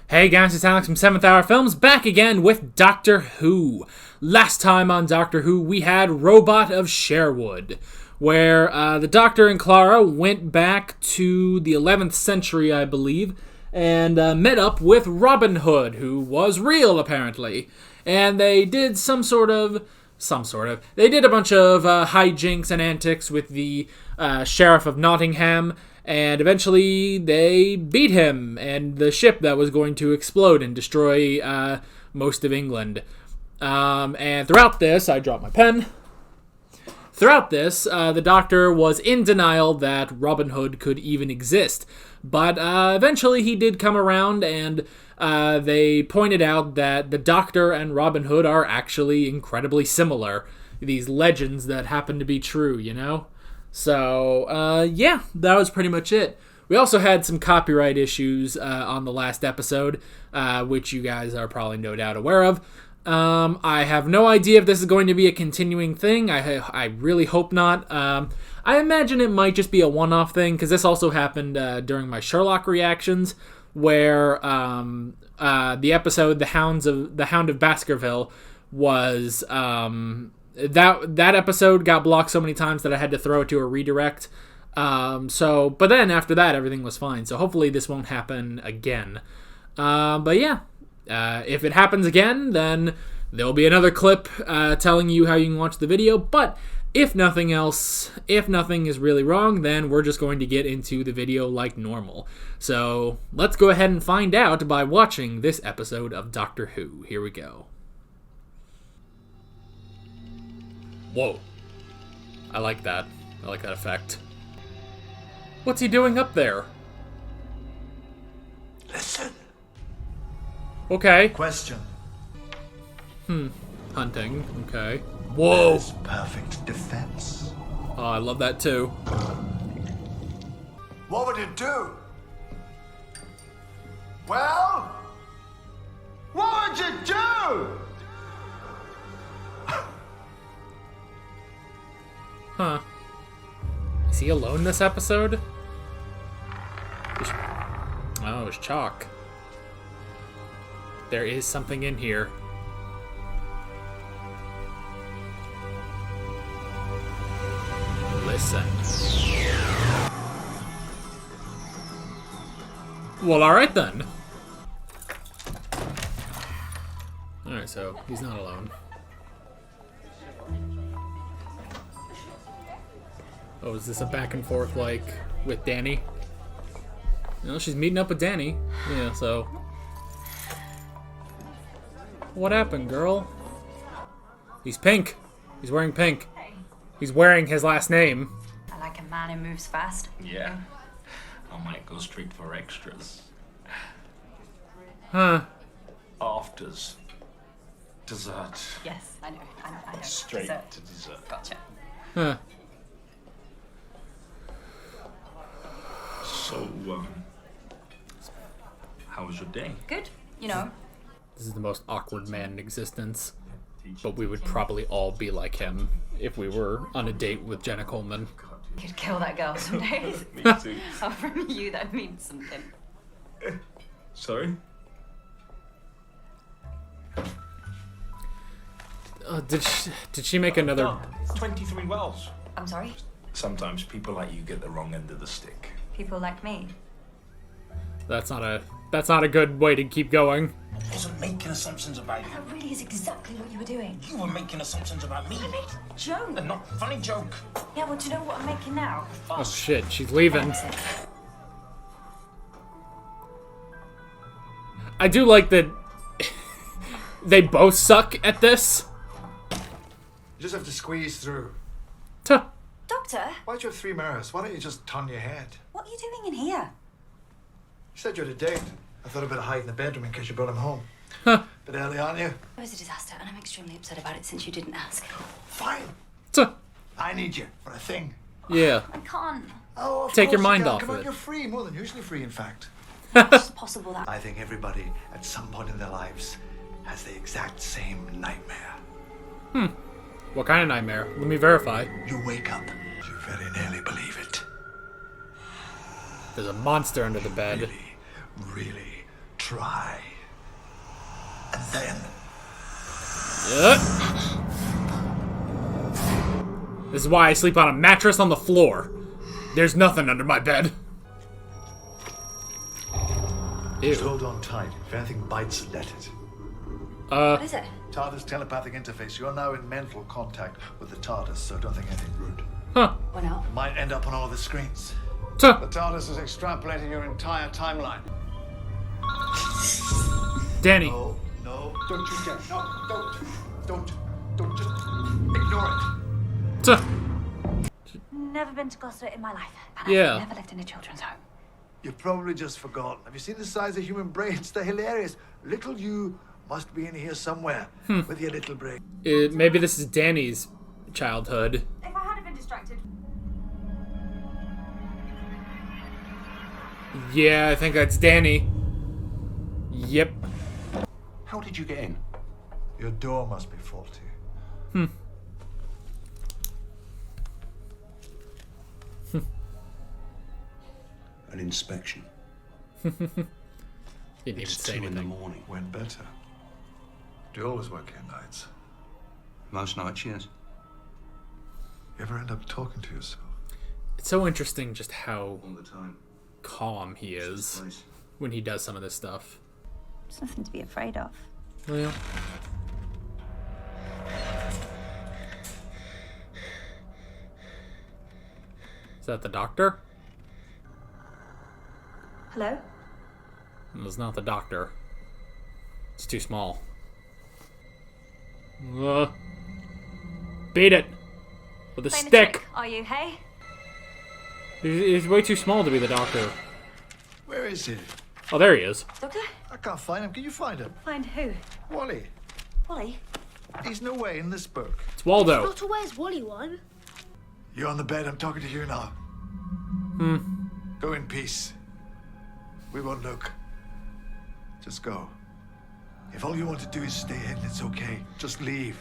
Hey guys, it's Alex from 7th Hour Films, back again with Doctor Who. Last time on Doctor Who, we had Robot of Sherwood, where the Doctor and Clara went back to the 11th century, I believe, and met up with Robin Hood, who was real, apparently. And they did they did a bunch of hijinks and antics with the Sheriff of Nottingham, and eventually they beat him and the ship that was going to explode and destroy most of England. And throughout this, I dropped my pen. Throughout this, the Doctor was in denial that Robin Hood could even exist. But eventually he did come around, and they pointed out that the Doctor and Robin Hood are actually incredibly similar. These legends that happen to be true, you know? So, yeah, that was pretty much it. We also had some copyright issues on the last episode, which you guys are probably no doubt aware of. I have no idea if this is going to be a continuing thing. I really hope not. I imagine it might just be a one-off thing, because this also happened during my Sherlock reactions, where the episode, The Hound of Baskerville, was... That episode got blocked so many times that I had to throw it to a redirect. But then after that, everything was fine. So hopefully this won't happen again. But yeah, if it happens again, then there'll be another clip telling you how you can watch the video. But if nothing else, if nothing is really wrong, then we're just going to get into the video like normal. So let's go ahead and find out by watching this episode of Doctor Who. Here we go. Whoa. I like that. I like that effect. What's he doing up there? Listen. Okay. Question. Hunting. Okay. Whoa. There's perfect defense. Oh, I love that too. What would it do? Well? What would you do? Huh. Is he alone this episode? Oh, it's chalk. There is something in here. Listen. Well, alright then. Alright, so he's not alone. Oh, is this a back and forth, like, with Danny? No, she's meeting up with Danny. Yeah, so... What happened, girl? He's pink. He's wearing pink. He's wearing his last name. I like a man who moves fast. Yeah. I might go straight for extras. Huh. Afters. Dessert. Yes, I know. Straight Dessert. to dessert. Gotcha. Huh. So, how was your day? Good. You know. This is the most awkward man in existence. But we would probably all be like him if we were on a date with Jenna Coleman. You could kill that girl some days. Me too. Oh, from you, that means something. Sorry? Did she make another... Oh, 23 wells. I'm sorry? Sometimes people like you get the wrong end of the stick. People like me. That's not a good way to keep going. I wasn't making assumptions about you. That really is exactly what you were doing. You were making assumptions about me. I made a joke. A not funny joke. Yeah, well, do you know what I'm making now? Oh shit, she's leaving. Exit. I do like that they both suck at this. You just have to squeeze through. Tuh. Doctor, Why'd you have 3 mirrors? Why don't you just turn your head? what are you doing in here? You said you had a date. I thought I'd better hide in the bedroom in case you brought him home. Huh. Bit early, aren't you? It was a disaster, and I'm extremely upset about it since you didn't ask. Fine. Tuh. I need you for a thing. Yeah. I can't. Oh, of Take your course mind you can. off Come on, it. you're free, more than usually free, in fact. It's possible that... I think everybody, at some point in their lives, has the exact same nightmare. What kind of nightmare? Let me verify. You wake up, you very nearly believe it. There's a monster under the bed. Really, try. And then This is why I sleep on a mattress on the floor. There's nothing under my bed. just Ew. hold on tight. If anything bites, let it. What is it? TARDIS telepathic interface. You're now in mental contact with the TARDIS, so don't think anything rude. Huh. Why not? It might end up on all the screens. Tuh. The TARDIS is extrapolating your entire timeline. Danny. No, no, don't you dare. No, don't just ignore it. Tuh. Never been to Gloucester in my life. And Yeah. I've never lived in a children's home. You've probably just forgotten. Have you seen the size of human brains? They're hilarious. Little you must be in here somewhere with your little brain. Maybe this is Danny's childhood. If I hadn't been distracted. Yeah, I think that's Danny. Yep. How did you get in? Your door must be faulty. An inspection. He didn't even It's say 2 in the anything. morning. When better. Do you always work here nights? Most nights, yes. You ever end up talking to yourself? It's so interesting just how All the time. calm he is Place. when he does some of this stuff. There's nothing to be afraid of. Well, is that the doctor? Hello? It's not the doctor. It's too small. Beat it with a stick. Are you, hey? He's way too small to be the doctor. Where is he? Oh, there he is. Doctor? I can't find him. Can you find him? Find who? Wally. Wally? He's no way in this book. It's Waldo. Doctor, where's Wally one? You're on the bed. I'm talking to you now. Go in peace. We won't look. Just go. If all you want to do is stay hidden, it's okay. Just leave.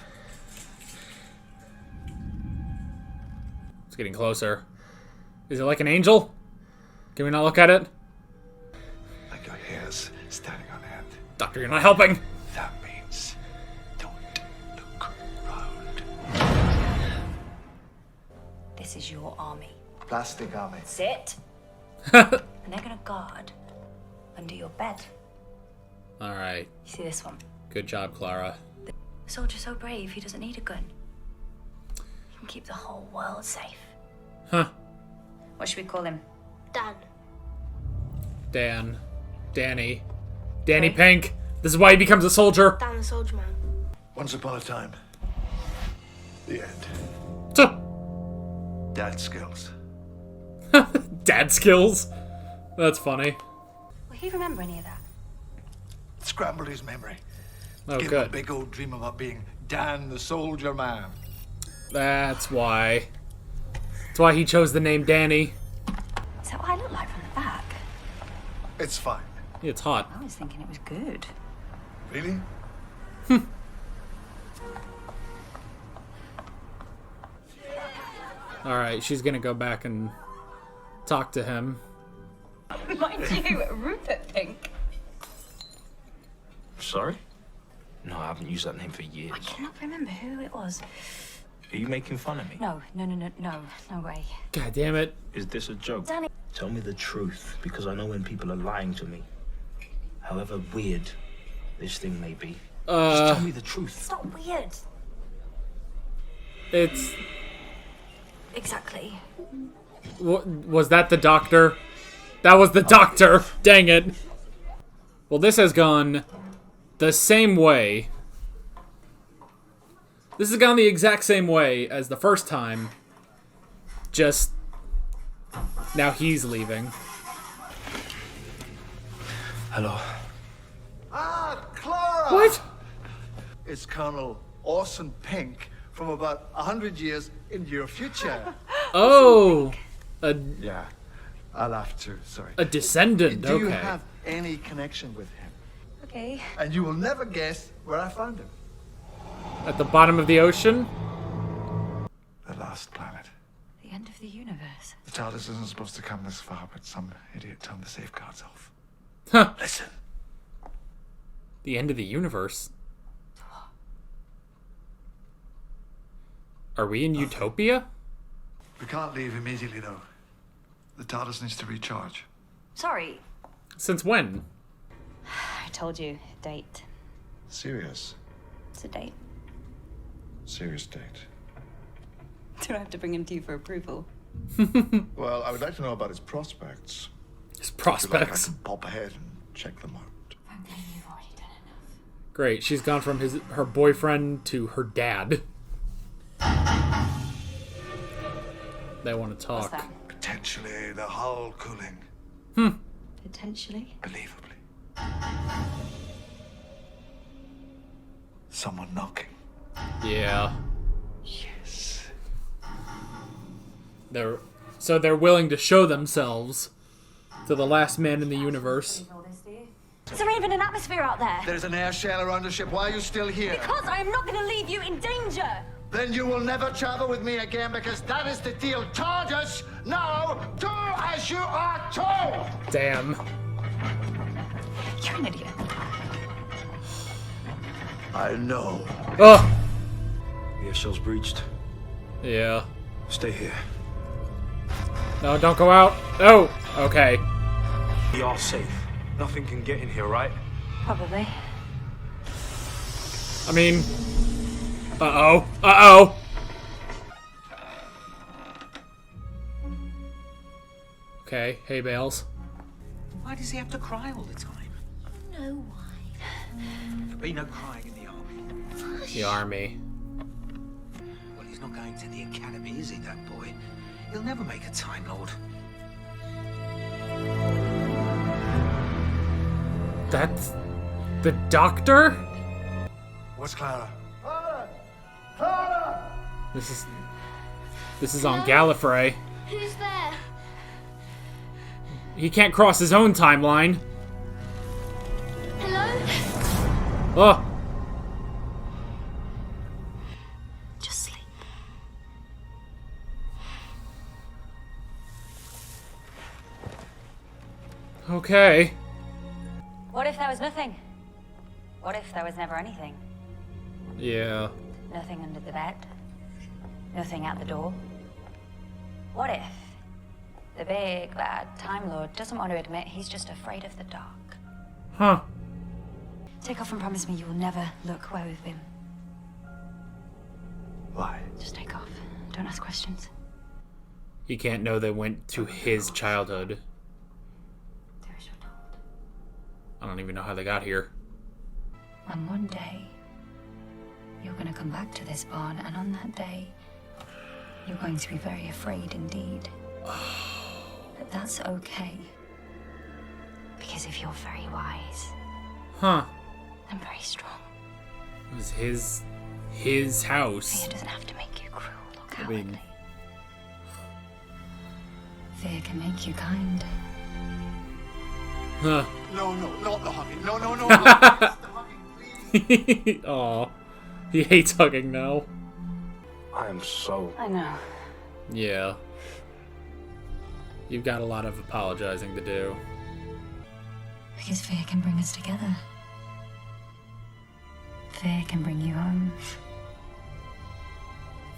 It's getting closer. Is it like an angel? Can we not look at it? Like your hair's standing on end. Doctor, you're not helping. That means don't look round. This is your army. Plastic army. Sit. And they're gonna guard under your bed. All right. You see this one? Good job, Clara. The soldier's so brave, he doesn't need a gun. He can keep the whole world safe. Huh. What should we call him? Dan. Dan. Danny. Danny Right. Pink. This is why he becomes a soldier. Dan the Soldier Man. Once upon a time. The end. Tuh. Dad skills. Dad skills. That's funny. Will he remember any of that? Scrambled his memory. Oh, Gave him a good. big old dream about being Dan the Soldier Man. That's why. That's why he chose the name Danny. Is that what I look like from the back? It's fine. It's hot. I was thinking it was good. Really? All right, she's gonna go back and talk to him. Mind you, Rupert Pink. Sorry? No, I haven't used that name for years. I cannot remember who it was. Are you making fun of me? No way. God damn it. Is this a joke? Danny. Tell me the truth, because I know when people are lying to me. However weird this thing may be. Just tell me the truth. It's not weird. It's. Exactly. Was that the doctor? That was the doctor. Dang it. Well, this has gone the same way. This has gone the exact same way as the first time. Just now he's leaving. Hello. Ah, Clara! What? It's Colonel Orson Pink from about 100 years in your future. Oh, a Yeah, I'll have to, sorry. descendant. Do you Okay. have any connection with him? Okay. And you will never guess where I found him. At the bottom of the ocean. The last planet. The end of the universe. The TARDIS isn't supposed to come this far, but some idiot turned the safeguards off. Huh. Listen. The end of the universe? Are we in Utopia? We can't leave immediately, though. The TARDIS needs to recharge. Sorry. Since when? I told you. Date. Serious? It's a date. Serious date. Do I have to bring him to you for approval? Well, I would like to know about his prospects. His If you like, I prospects. can pop ahead and check them out. Frankly, you've already done enough. Great. She's gone from her boyfriend to her dad. They want to talk. What's that? Potentially the hull cooling. Potentially. Believably. Someone knocking. Yeah. Yes. They're willing to show themselves to the last man in the universe. Is there even an atmosphere out there? There's an air shell around the ship. Why are you still here? Because I am not going to leave you in danger. Then you will never travel with me again because that is the deal. TARDIS, now do as you are told. Damn. You're an idiot. I know. Ugh. The shell's breached. Yeah. Stay here. No, don't go out. Oh, okay. We are safe. Nothing can get in here, right? Probably. I mean... Uh-oh. Uh-oh. Okay. Hey, Bales. Why does he have to cry all the time? No, why? There'll be no crying in the army. The army. Well, he's not going to the academy, is he, that boy? He'll never make a Time Lord. That's... the doctor? What's Clara? This is on Gallifrey. Who's there? He can't cross his own timeline. Hello? Oh. Just sleep. Okay. What if there was nothing? What if there was never anything? Yeah. Nothing under the bed? Nothing at the door? What if the big, bad Time Lord doesn't want to admit he's just afraid of the dark? Huh. Take off and promise me you will never look away with him. Why? Just take off. Don't ask questions. He can't know they went to his childhood. Do as you're told. I don't even know how they got here. And one day, you're going to come back to this barn, and on that day, you're going to be very afraid indeed. But that's okay. Because if you're very wise Huh. and very strong, It was his house. fear doesn't have to make you cruel or I cowardly. mean- Fear can make you kind. Huh. No, not the hugging. No, not the hugging, please. Aw. He hates hugging now. I am so... I know. Yeah. You've got a lot of apologizing to do. Because fear can bring us together. Fear can bring you home.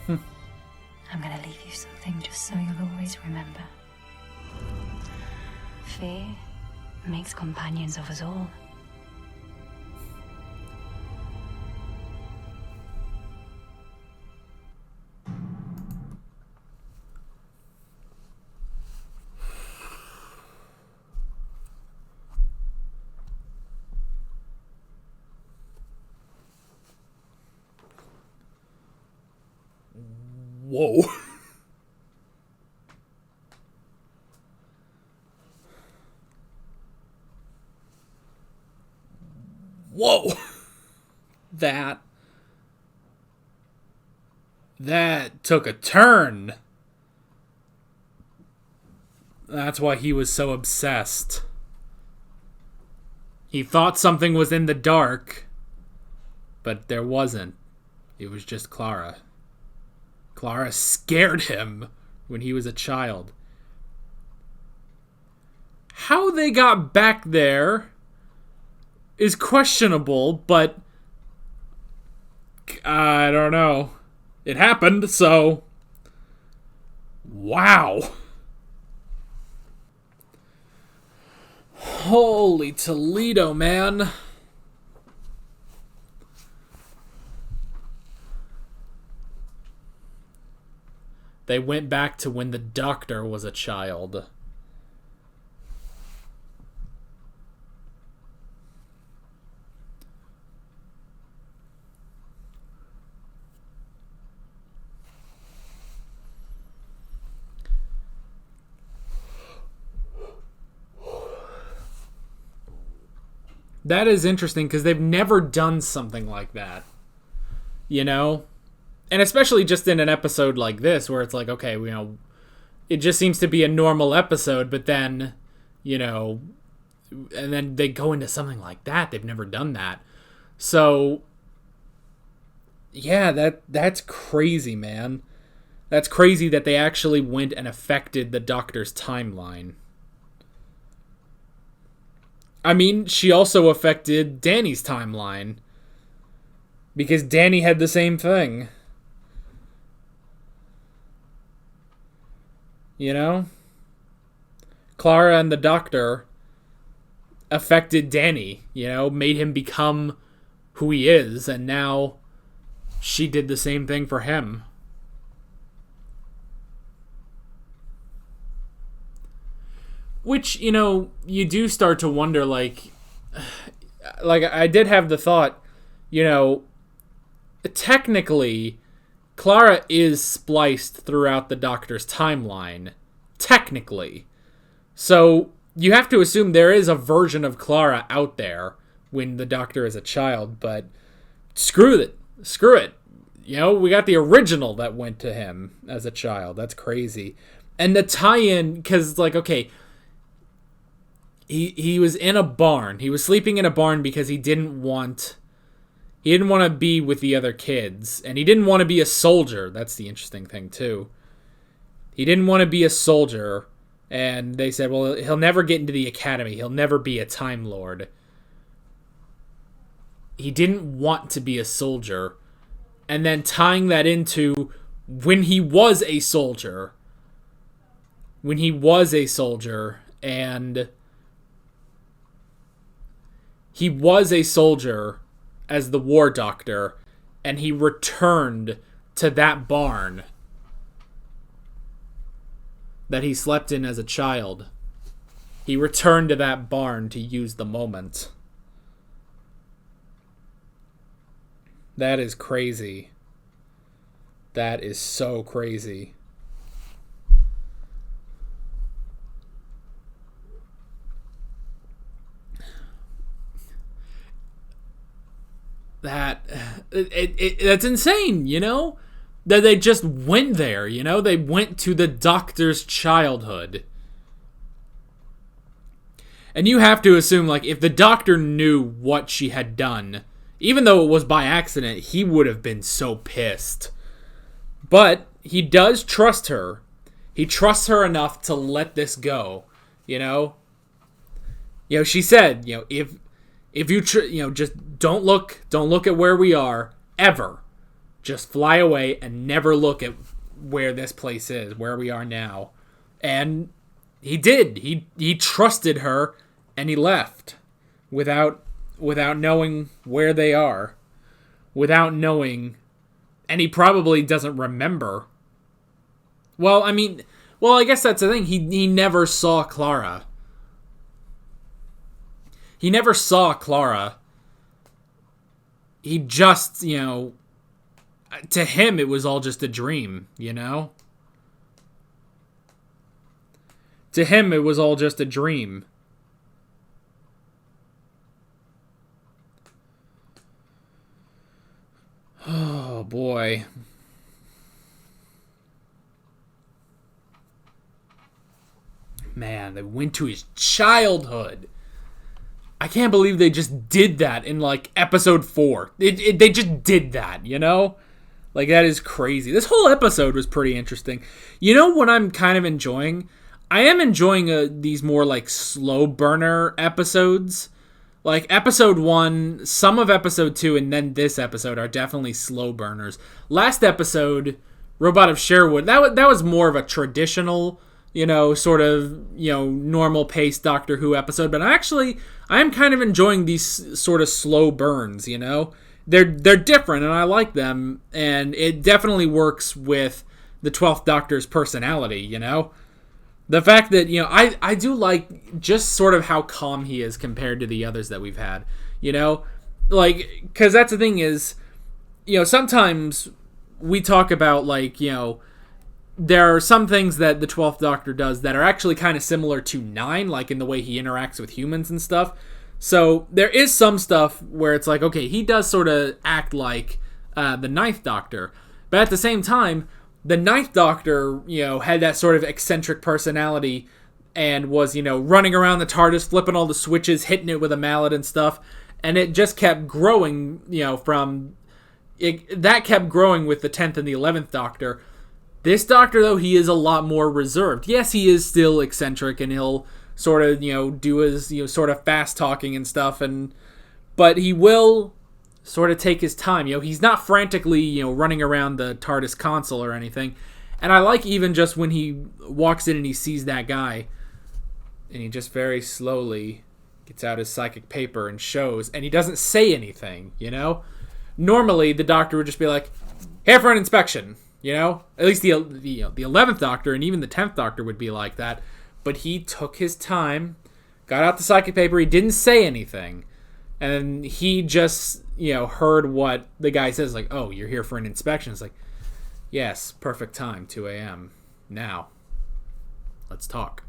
I'm gonna leave you something just so you'll always remember. Fear makes companions of us all. Whoa. Whoa. That took a turn. That's why he was so obsessed. He thought something was in the dark, but there wasn't. It was just Clara. Clara scared him when he was a child. How they got back there is questionable, but I don't know. It happened, so wow. Holy Toledo, man. They went back to when the Doctor was a child. That is interesting because they've never done something like that. You know? And especially just in an episode like this where it's like, okay, you know, it just seems to be a normal episode, but then, you know, and then they go into something like that. They've never done that. So, yeah, that's crazy, man. That's crazy that they actually went and affected the Doctor's timeline. I mean, she also affected Danny's timeline. Because Danny had the same thing. You know? Clara and the Doctor affected Danny, you know, made him become who he is, and now she did the same thing for him. Which, you know, you do start to wonder, like I did have the thought, you know, technically, Clara is spliced throughout the Doctor's timeline. Technically. So, you have to assume there is a version of Clara out there when the Doctor is a child, but screw it. Screw it. You know, we got the original that went to him as a child. That's crazy. And the tie-in, because, like, okay, he was in a barn. He was sleeping in a barn because he didn't want to be with the other kids. And he didn't want to be a soldier. That's the interesting thing, too. He didn't want to be a soldier. And they said, well, he'll never get into the academy. He'll never be a Time Lord. He didn't want to be a soldier. And then tying that into when he was a soldier. When he was a soldier. And he was a soldier as the War Doctor, and he returned to that barn that he slept in as a child. He returned to that barn to use the moment. That is crazy. That is so crazy. That's insane, you know? That they just went there, you know? They went to the Doctor's childhood. And you have to assume, like, if the Doctor knew what she had done, even though it was by accident, he would have been so pissed. But he does trust her. He trusts her enough to let this go, you know? You know, she said, you know, if you, just don't look at where we are, ever. Just fly away and never look at where this place is, where we are now. And he did. He trusted her, and he left without knowing where they are, without knowing, and he probably doesn't remember. Well, I guess that's the thing. He never saw Clara. He never saw Clara. He just, you know, to him it was all just a dream, you know? To him it was all just a dream. Oh, boy. Man, they went to his childhood. I can't believe they just did that in, like, episode 4. They just did that, you know? Like, that is crazy. This whole episode was pretty interesting. You know what I'm kind of enjoying? I am enjoying these more, like, slow burner episodes. Like, episode 1, some of episode 2, and then this episode are definitely slow burners. Last episode, Robot of Sherwood, that was more of a traditional, sort of, normal paced Doctor Who episode. But I am kind of enjoying these sort of slow burns, They're different, and I like them, and it definitely works with the 12th Doctor's personality, The fact that, I do like just sort of how calm he is compared to the others that we've had, Like, because that's the thing is, sometimes we talk about, like, there are some things that the 12th Doctor does that are actually kind of similar to 9, like in the way he interacts with humans and stuff. So there is some stuff where it's like, okay, he does sort of act like the 9th Doctor. But at the same time, the 9th Doctor, had that sort of eccentric personality and was, running around the TARDIS, flipping all the switches, hitting it with a mallet and stuff. And it just kept growing, that kept growing with the 10th and the 11th Doctor. This Doctor, though, he is a lot more reserved. Yes, he is still eccentric, and he'll sort of, do his, sort of fast talking and stuff, but he will sort of take his time. He's not frantically, running around the TARDIS console or anything. And I like even just when he walks in and he sees that guy, and he just very slowly gets out his psychic paper and shows, and he doesn't say anything, Normally, the Doctor would just be like, here for an inspection, At least the 11th Doctor and even the 10th Doctor would be like that. But he took his time, got out the psychic paper, he didn't say anything. And he just, heard what the guy says, like, oh, you're here for an inspection. It's like, yes, perfect time, 2 a.m. Now, let's talk,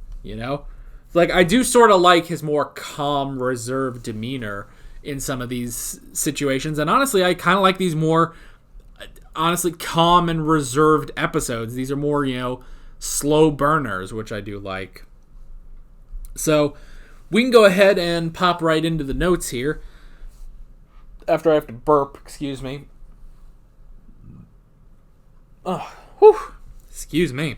Like, I do sort of like his more calm, reserved demeanor in some of these situations. And honestly, I kind of like these more, calm and reserved episodes. These are more, slow burners, which I do like. So we can go ahead and pop right into the notes here. After I have to burp, excuse me. Oh, whew, excuse me.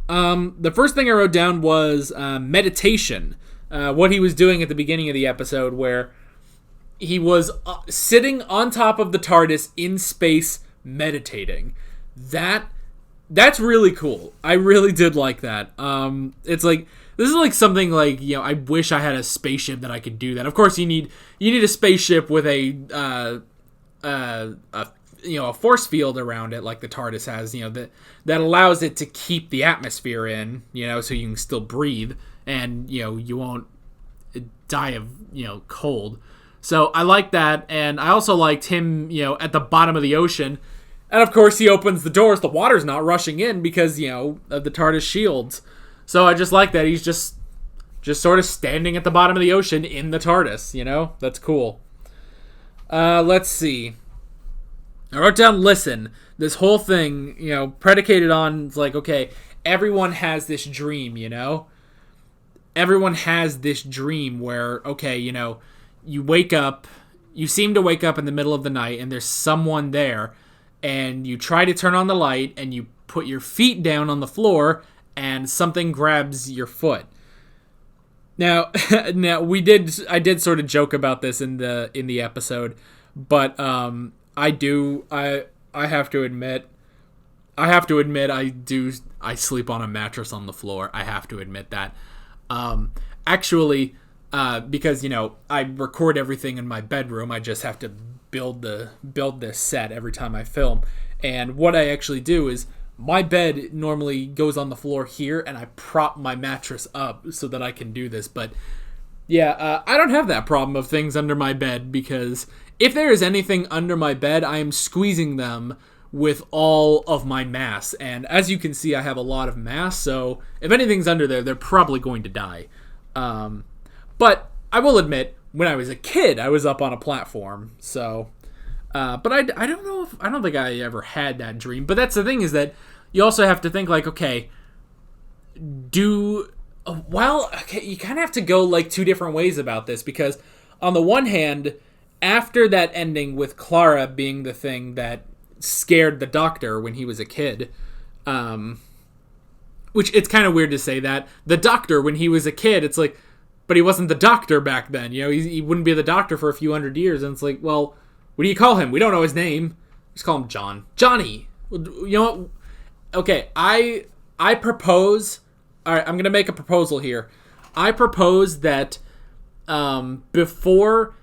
The first thing I wrote down was meditation. What he was doing at the beginning of the episode, where he was sitting on top of the TARDIS in space meditating. That's really cool. I really did like that. It's like, this is like something like, I wish I had a spaceship that I could do that. Of course, you need a spaceship with a force field around it, like the TARDIS has, that allows it to keep the atmosphere in, so you can still breathe and, you won't die of, cold. So I like that, and I also liked him, at the bottom of the ocean. And of course, he opens the doors. The water's not rushing in because, of the TARDIS shields. So I just like that he's just sort of standing at the bottom of the ocean in the TARDIS. That's cool. Let's see. I wrote down listen. This whole thing, predicated on, it's like, okay, everyone has this dream, Everyone has this dream where, okay, you wake up, you seem to wake up in the middle of the night and there's someone there. And you try to turn on the light, and you put your feet down on the floor, and something grabs your foot. Now I did sort of joke about this in the episode, but I have to admit I sleep on a mattress on the floor. I have to admit that. Actually, because I record everything in my bedroom, I just have to build this set every time I film. And what I actually do is my bed normally goes on the floor here, and I prop my mattress up so that I can do this. But yeah, I don't have that problem of things under my bed, because if there is anything under my bed, I am squeezing them with all of my mass. And as you can see, I have a lot of mass, so if anything's under there, they're probably going to die. But I will admit, when I was a kid, I was up on a platform, so... but I don't think I ever had that dream. But that's the thing, is that you also have to think, like, okay, you kind of have to go, like, two different ways about this, because on the one hand, after that ending with Clara being the thing that scared the Doctor when he was a kid, which it's kind of weird to say that, the Doctor, when he was a kid, it's like, but he wasn't the Doctor back then. You know, he wouldn't be the Doctor for a few hundred years. And it's like, well, what do you call him? We don't know his name. Just call him John. Johnny. You know what? Okay, I propose. All right, I'm gonna make a proposal here. I propose that before,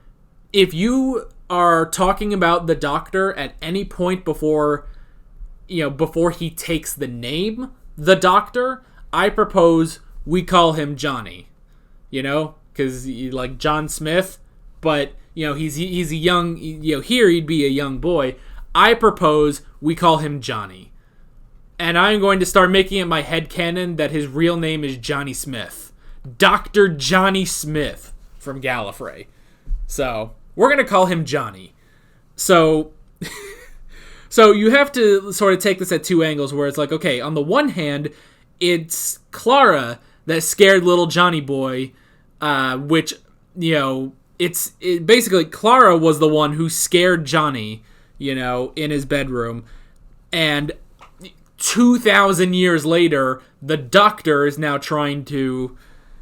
if you are talking about the Doctor at any point before he takes the name the Doctor, I propose we call him Johnny. You know, because like John Smith, but you know he's a young. You know, here he'd be a young boy. I propose we call him Johnny. And I'm going to start making it my headcanon that his real name is Johnny Smith. Dr. Johnny Smith from Gallifrey. So, we're going to call him Johnny. So, so you have to sort of take this at two angles where it's like, okay, on the one hand, it's Clara that scared little Johnny boy, which, you know, basically Clara was the one who scared Johnny, you know, in his bedroom. And 2,000 years later, the Doctor is now trying to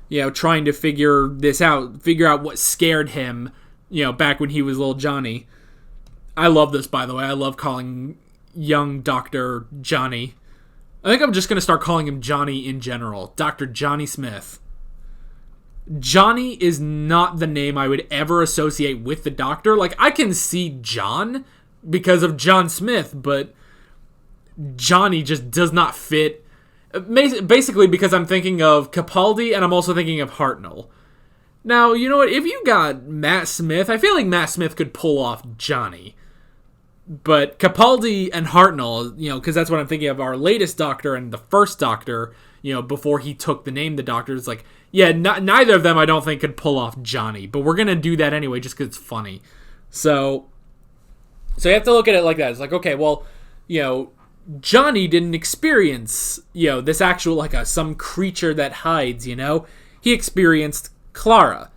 figure this out, figure out what scared him, you know, back when he was little Johnny. I love this, by the way. I love calling young Doctor Johnny. I think I'm just going to start calling him Johnny in general. Dr. Johnny Smith. Johnny is not the name I would ever associate with the Doctor. Like, I can see John because of John Smith, but Johnny just does not fit. Basically because I'm thinking of Capaldi and I'm also thinking of Hartnell. Now, you know what? If you got Matt Smith, I feel like Matt Smith could pull off Johnny. But Capaldi and Hartnell, you know, because that's what I'm thinking of, our latest Doctor and the first Doctor, you know, before he took the name the Doctor. It's like, yeah, neither of them I don't think could pull off Johnny. But we're going to do that anyway just because it's funny. So you have to look at it like that. It's like, okay, well, you know, Johnny didn't experience, you know, this actual, like, some creature that hides, you know? He experienced Clara.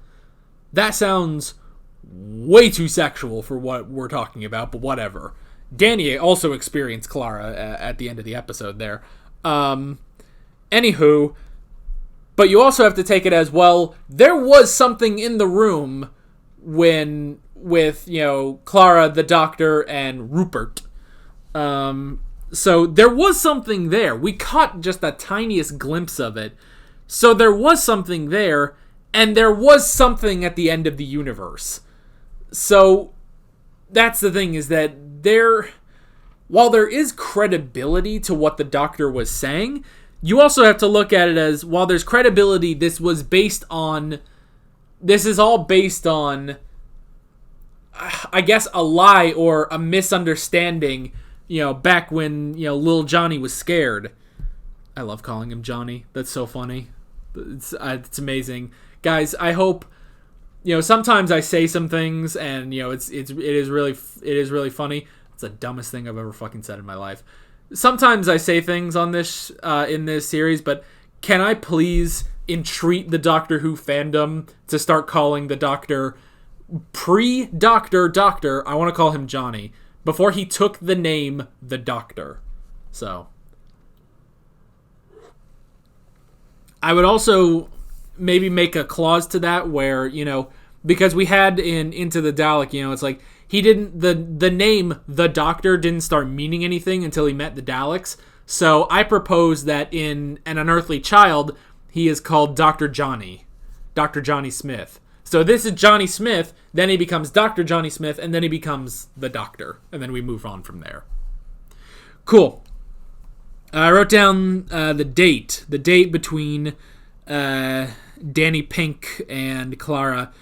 That sounds way too sexual for what we're talking about, but whatever. Danny also experienced Clara at the end of the episode there. Anywho, but you also have to take it as, well, there was something in the room with, you know, Clara, the Doctor, and Rupert. So there was something there. We caught just the tiniest glimpse of it. So there was something there, and there was something at the end of the universe. So that's the thing, is that while there is credibility to what the Doctor was saying, you also have to look at it as, while there's credibility, this is all based on, I guess, a lie or a misunderstanding, you know, back when, you know, little Johnny was scared. I love calling him Johnny. That's so funny. It's amazing. Guys, I hope, you know, sometimes I say some things and, you know, it is really funny. It's the dumbest thing I've ever fucking said in my life. Sometimes I say things on this, in this series, but can I please entreat the Doctor Who fandom to start calling the Doctor Doctor? I want to call him Johnny. Before he took the name the Doctor. So I would also maybe make a clause to that where, you know, because we had in Into the Dalek, you know, it's like he didn't, the name the Doctor didn't start meaning anything until he met the Daleks. So I propose that in An Unearthly Child, he is called Dr. Johnny Smith. So this is Johnny Smith, then he becomes Dr. Johnny Smith, and then he becomes the Doctor. And then we move on from there. Cool. I wrote down the date between Danny Pink and Clara.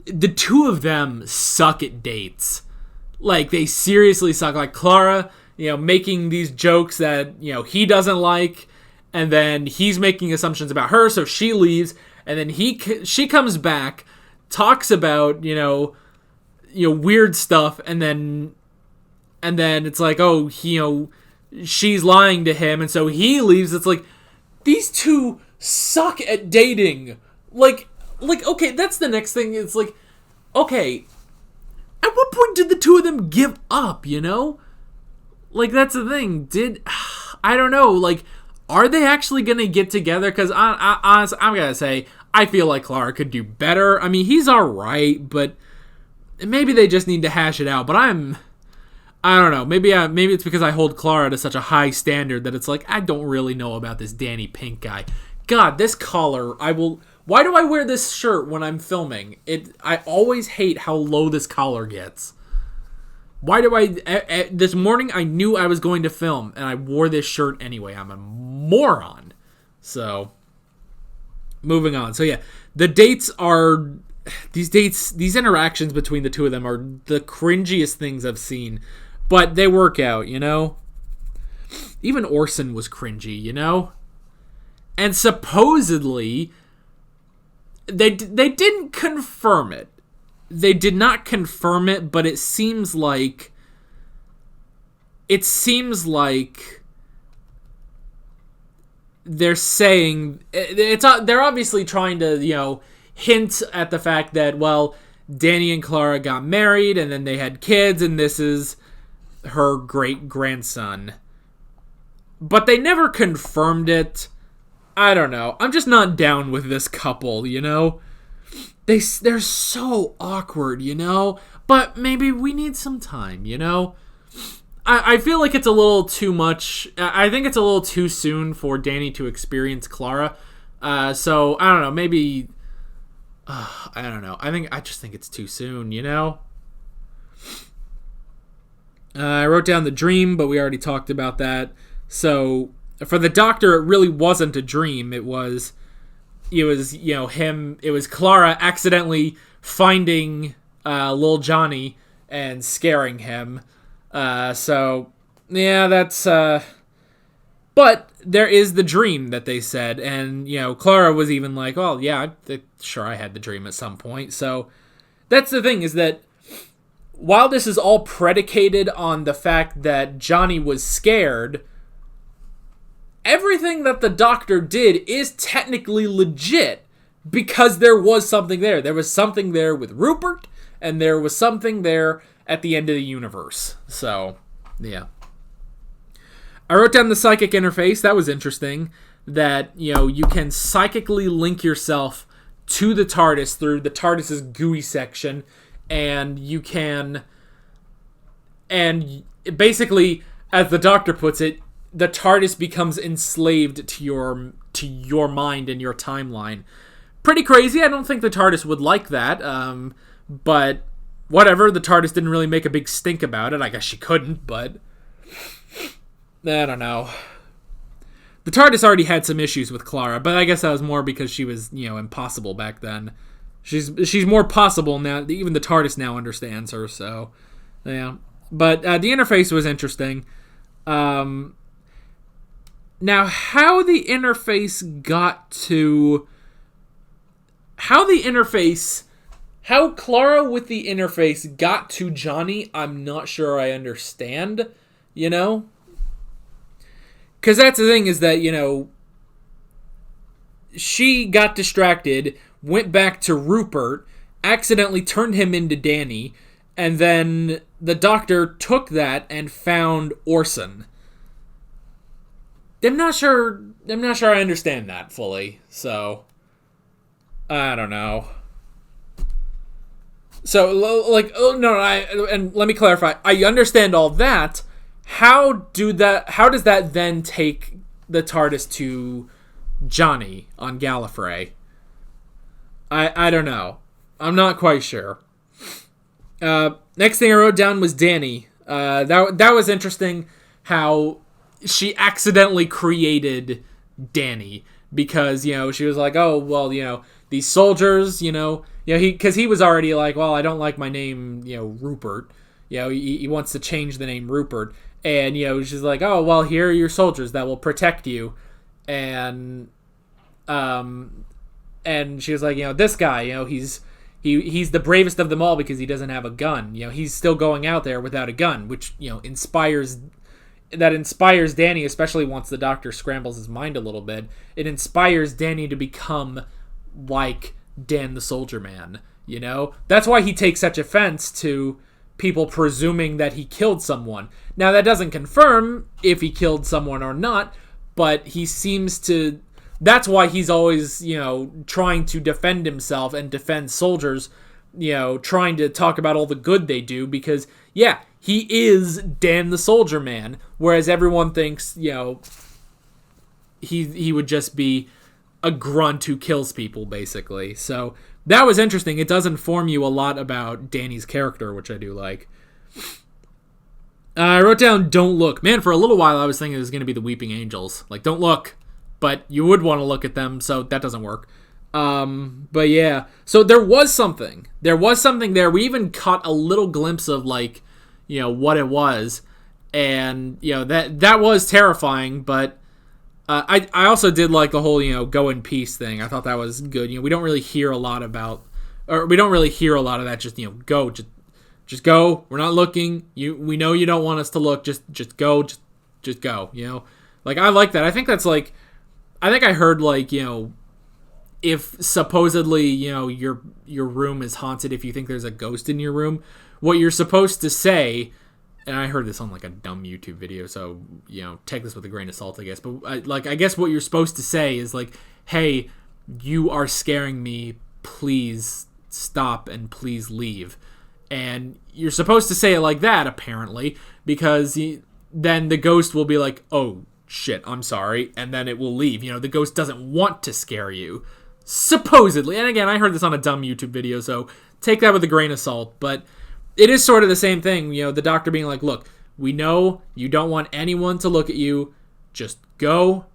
The two of them suck at dates. Like, they seriously suck. Like, Clara, you know, making these jokes that, you know, he doesn't like, and then he's making assumptions about her, so she leaves. And then she comes back, talks about, you know, weird stuff, and then it's like, oh, you know, she's lying to him, and so he leaves. It's like, these two suck at dating. Like, okay, that's the next thing. It's like, okay, at what point did the two of them give up, you know? Like, that's the thing. I don't know, like, are they actually going to get together? Because honestly, I'm going to say, I feel like Clara could do better. I mean, he's alright, but maybe they just need to hash it out. But I don't know. Maybe it's because I hold Clara to such a high standard that it's like, I don't really know about this Danny Pink guy. God, this collar, why do I wear this shirt when I'm filming? I always hate how low this collar gets. Why do this morning I knew I was going to film, and I wore this shirt anyway. I'm a moron. So, moving on. So yeah, these interactions between the two of them are the cringiest things I've seen. But they work out, you know? Even Orson was cringy, you know? And supposedly, they didn't confirm it. They did not confirm it, but it seems like they're saying they're obviously trying to, you know, hint at the fact that, well, Danny and Clara got married and then they had kids and this is her great-grandson. But they never confirmed it. I don't know. I'm just not down with this couple, you know? They're so awkward, you know? But maybe we need some time, you know? I feel like it's a little too much. I think it's a little too soon for Danny to experience Clara. So, I don't know. Maybe... I don't know. I just think it's too soon, you know? I wrote down the dream, but we already talked about that. So, for the Doctor, it really wasn't a dream. It was Clara accidentally finding little Johnny and scaring him. So, yeah, that's... But there is the dream that they said, and, you know, Clara was even like, well, yeah, sure, I had the dream at some point. So, that's the thing, is that while this is all predicated on the fact that Johnny was scared, everything that the Doctor did is technically legit because there was something there. There was something there with Rupert, and there was something there at the end of the universe. So, yeah. I wrote down the psychic interface. That was interesting. That, you know, you can psychically link yourself to the TARDIS through the TARDIS's GUI section, and you can... And basically, as the Doctor puts it, the TARDIS becomes enslaved to your mind and your timeline. Pretty crazy. I don't think the TARDIS would like that. But whatever. The TARDIS didn't really make a big stink about it. I guess she couldn't, but I don't know. The TARDIS already had some issues with Clara, but I guess that was more because she was, you know, impossible back then. She's more possible now. Even the TARDIS now understands her, so yeah. But the interface was interesting. Now, how the interface got to... How Clara with the interface got to Johnny, I'm not sure I understand, you know? Because that's the thing, is that, you know, she got distracted, went back to Rupert, accidentally turned him into Danny, and then the Doctor took that and found Orson. I'm not sure I understand that fully, so I don't know. So, like, and let me clarify. I understand all that. How does that then take the TARDIS to Johnny on Gallifrey? I don't know. I'm not quite sure. Next thing I wrote down was Danny. That was interesting how she accidentally created Danny because, you know, she was like, oh, well, you know, these soldiers, because he was already like, well, I don't like my name, you know, Rupert. You know, he wants to change the name Rupert. And, you know, she's like, oh, well, here are your soldiers that will protect you. And she was like, you know, this guy, you know, he's the bravest of them all because he doesn't have a gun. You know, he's still going out there without a gun, which, you know, inspires Danny, especially once the Doctor scrambles his mind a little bit. It inspires Danny to become like Dan the Soldier Man, you know? That's why he takes such offense to people presuming that he killed someone. Now, that doesn't confirm if he killed someone or not, but he seems to that's why he's always, trying to defend himself and defend soldiers, trying to talk about all the good they do, because, yeah, he is Dan the Soldier Man, whereas everyone thinks, he would just be a grunt who kills people, basically. So that was interesting. It does inform you a lot about Danny's character, which I do like. I wrote down Don't Look. Man, for a little while I was thinking it was going to be the Weeping Angels. Like, don't look. But you would want to look at them, so that doesn't work. But yeah. So there was something. There was something there. We even caught a little glimpse of, like, what it was. And, that was terrifying, but I also did like the whole, go in peace thing. I thought that was good. We don't really hear a lot about, or we don't really hear a lot of that. Just, go, just go. We're not looking. We know you don't want us to look. Just go. Just go. Like, I like that. I think that's like, I think I heard, like, if supposedly, your room is haunted, if you think there's a ghost in your room, what you're supposed to say, and I heard this on, like, a dumb YouTube video, so, take this with a grain of salt, I guess, but, I guess what you're supposed to say is, like, hey, you are scaring me, please stop and please leave. And you're supposed to say it like that, apparently, because then the ghost will be like, oh, shit, I'm sorry, and then it will leave. The ghost doesn't want to scare you, supposedly. And again, I heard this on a dumb YouTube video, so take that with a grain of salt, but it is sort of the same thing, the doctor being like, look, we know you don't want anyone to look at you, just go,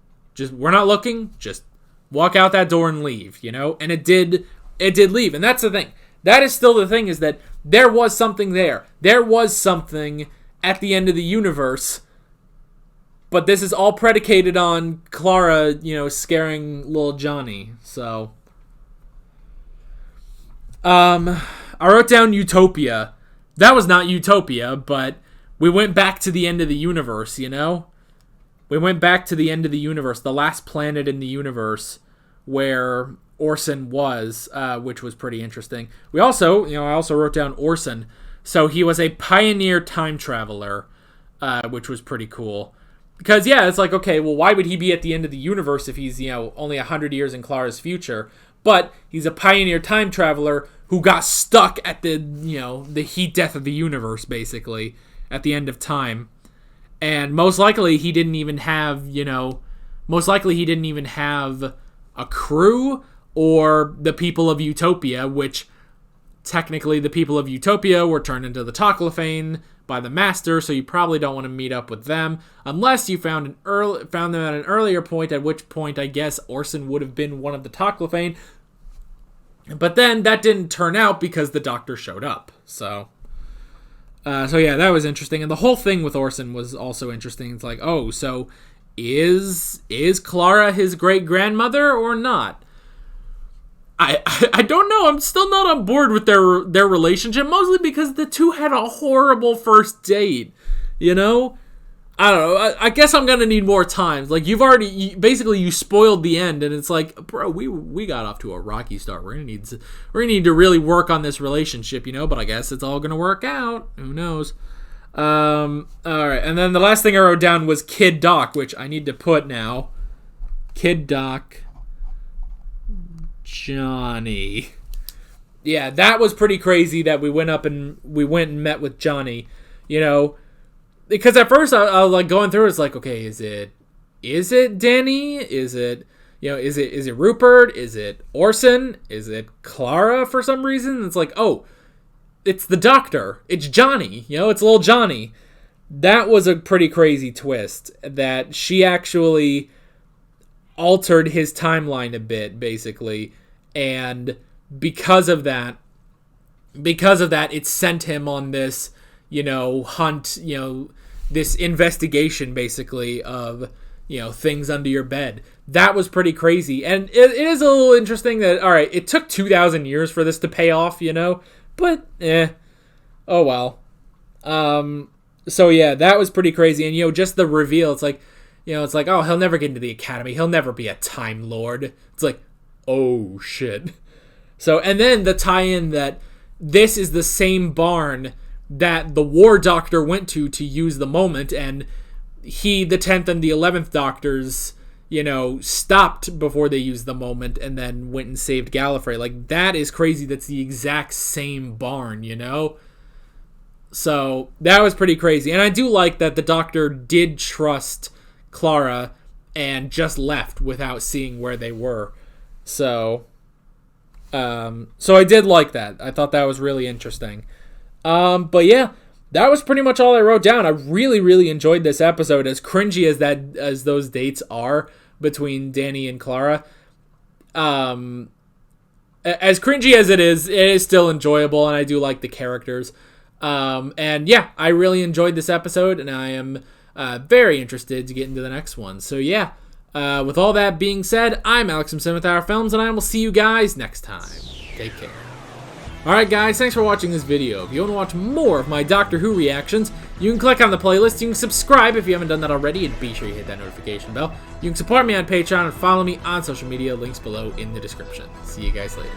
we're not looking, just walk out that door and leave, and it did leave. And that's the thing, that is still the thing, is that there was something there. There was something at the end of the universe, but this is all predicated on Clara, scaring little Johnny, so. I wrote down Utopia. That was not Utopia, but we went back to the end of the universe, We went back to the end of the universe, the last planet in the universe where Orson was, which was pretty interesting. We also, I also wrote down Orson. So he was a pioneer time traveler, which was pretty cool. Because, yeah, it's like, okay, well, why would he be at the end of the universe if he's, only 100 years in Clara's future? But he's a pioneer time traveler who got stuck at the, the heat death of the universe, basically, at the end of time. And most likely he didn't even have, a crew or the people of Utopia, which technically the people of Utopia were turned into the Toclafane by the Master, so you probably don't want to meet up with them unless you found them at an earlier point, at which point I guess Orson would have been one of the Toclafane. But then that didn't turn out because the Doctor showed up. So yeah, that was interesting. And the whole thing with Orson was also interesting. It's like, oh, so is Clara his great-grandmother or not? I don't know. I'm still not on board with their relationship, mostly because the two had a horrible first date, I don't know. I guess I'm gonna need more time. Like, you spoiled the end, and it's like, bro, we got off to a rocky start. We're gonna need to really work on this relationship, But I guess it's all gonna work out. Who knows? All right, and then the last thing I wrote down was Kid Doc, which I need to put now. Kid Doc. Johnny. Yeah, that was pretty crazy that we went and met with Johnny, because at first I was like going through, it's like, okay, is it Danny? Is it, is it Rupert? Is it Orson? Is it Clara for some reason? It's like, oh, it's the Doctor. It's Johnny, it's little Johnny. That was a pretty crazy twist, that she actually altered his timeline a bit, basically, and because of that it sent him on this hunt, this investigation, basically, of things under your bed. That was pretty crazy. And it is a little interesting that, all right, it took 2,000 years for this to pay off, but oh well. So yeah, that was pretty crazy. And just the reveal, it's like, oh, he'll never get into the academy. He'll never be a Time Lord. It's like, oh, shit. So, and then the tie-in that this is the same barn that the War Doctor went to use the moment, and the 10th and the 11th Doctors, stopped before they used the moment and then went and saved Gallifrey. Like, that is crazy. That's the exact same barn, So that was pretty crazy. And I do like that the Doctor did trust Clara and just left without seeing where they were. So I did like that. I thought that was really interesting. But yeah, that was pretty much all I wrote down. I really, really enjoyed this episode, as cringy as those dates are between Danny and Clara. As cringy as it is still enjoyable, and I do like the characters. And yeah, I really enjoyed this episode, and I am very interested to get into the next one. So yeah, with all that being said, I'm Alex from Cinema Films, and I will see you guys next time. Take care. Alright guys, thanks for watching this video. If you want to watch more of my Doctor Who reactions, you can click on the playlist, you can subscribe if you haven't done that already, and be sure you hit that notification bell. You can support me on Patreon and follow me on social media, links below in the description. See you guys later.